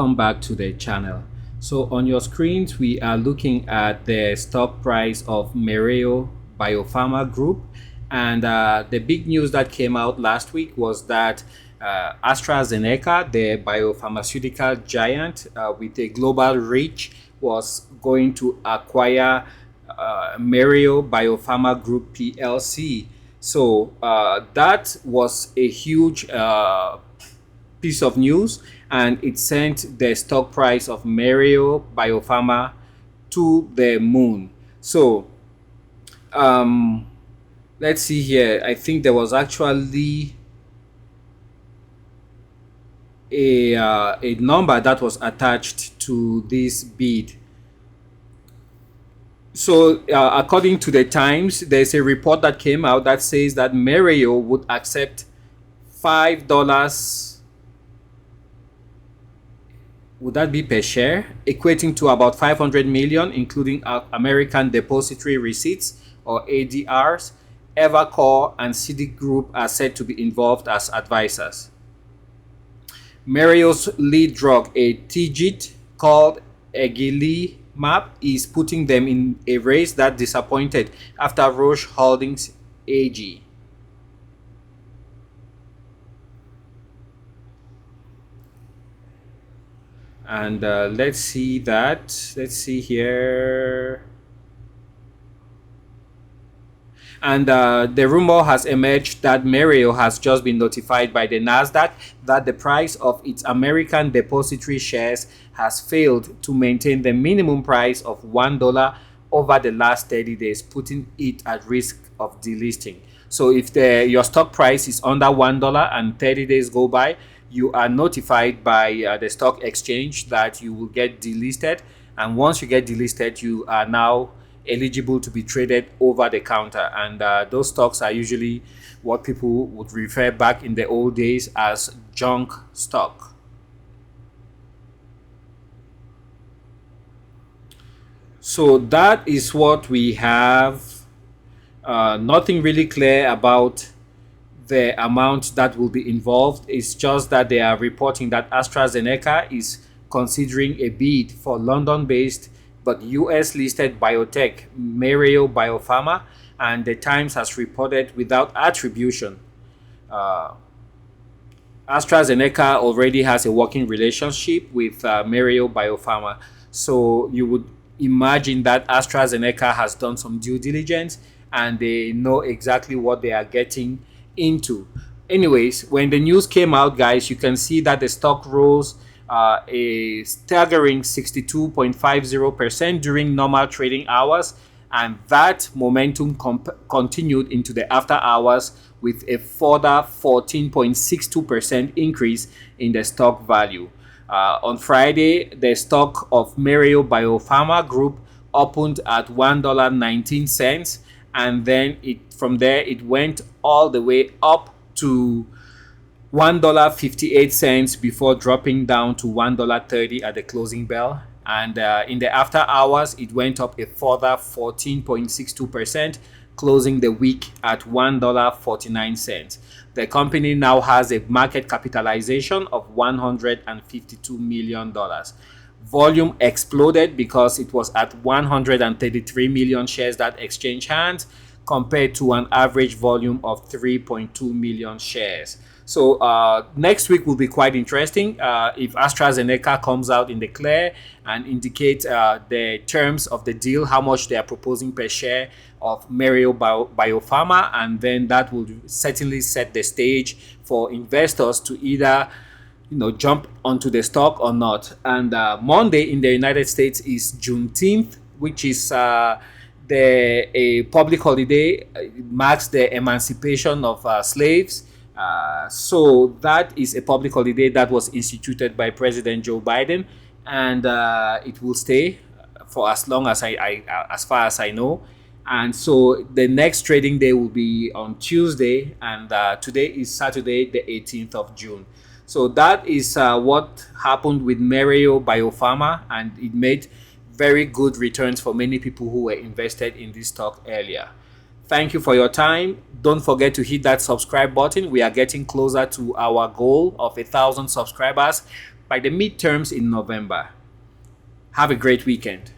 Welcome back to the channel. So on your screens we are looking at the stock price of Mereo BioPharma Group, and the big news that came out last week was that AstraZeneca, the biopharmaceutical giant with a global reach, was going to acquire Mereo BioPharma Group PLC. So that was a huge piece of news, and it sent the stock price of Mereo BioPharma to the moon. So let's see here. I think there was actually a number that was attached to this bid. So according to the Times, there's a report that came out that says that Mereo would accept $5. Would that be per share, equating to about 500 million, including American Depository Receipts or ADRs. Evercore and Citic Group are said to be involved as advisors. Mereo's lead drug, a TIGIT called etigilimab, is putting them in a race that disappointed after Roche Holdings AG. And let's see here. And the rumor has emerged that Mereo has just been notified by the Nasdaq that the price of its American Depository shares has failed to maintain the minimum price of $1 over the last 30 days, putting it at risk of delisting. So if your stock price is under $1 and 30 days go by, you are notified by the stock exchange that you will get delisted. And once you get delisted, you are now eligible to be traded over the counter. And those stocks are usually what people would refer back in the old days as junk stock. So that is what we have. Nothing really clear about the amount that will be involved. It's just that they are reporting that AstraZeneca is considering a bid for London-based but US-listed biotech Mereo BioPharma, and the Times has reported without attribution. AstraZeneca already has a working relationship with Mereo BioPharma, so you would imagine that AstraZeneca has done some due diligence and they know exactly what they are getting into. Anyways, when the news came out, guys, you can see that the stock rose a staggering 62.50% during normal trading hours, and that momentum continued into the after hours with a further 14.62% increase in the stock value. On Friday, the stock of Mereo BioPharma Group opened at $1.19, and then from there it went all the way up to $1.58 before dropping down to $1.30 at the closing bell. And in the after hours, it went up a further 14.62%, closing the week at $1.49. The company now has a market capitalization of $152 million. Volume exploded because it was at 133 million shares that exchanged hands, compared to an average volume of 3.2 million shares. So next week will be quite interesting if AstraZeneca comes out in the clear and indicate the terms of the deal, how much they are proposing per share of Mereo BioPharma, and then that will certainly set the stage for investors to either jump onto the stock or not. And Monday in the United States is Juneteenth, which is a public holiday. It marks the emancipation of slaves. So that is a public holiday that was instituted by President Joe Biden, and it will stay for as long as as far as I know. And so the next trading day will be on Tuesday, and today is Saturday, the 18th of June. So that is what happened with Mereo BioPharma, and it made very good returns for many people who were invested in this stock earlier. Thank you for your time. Don't forget to hit that subscribe button. We are getting closer to our goal of 1,000 subscribers. by the midterms in November. Have a great weekend.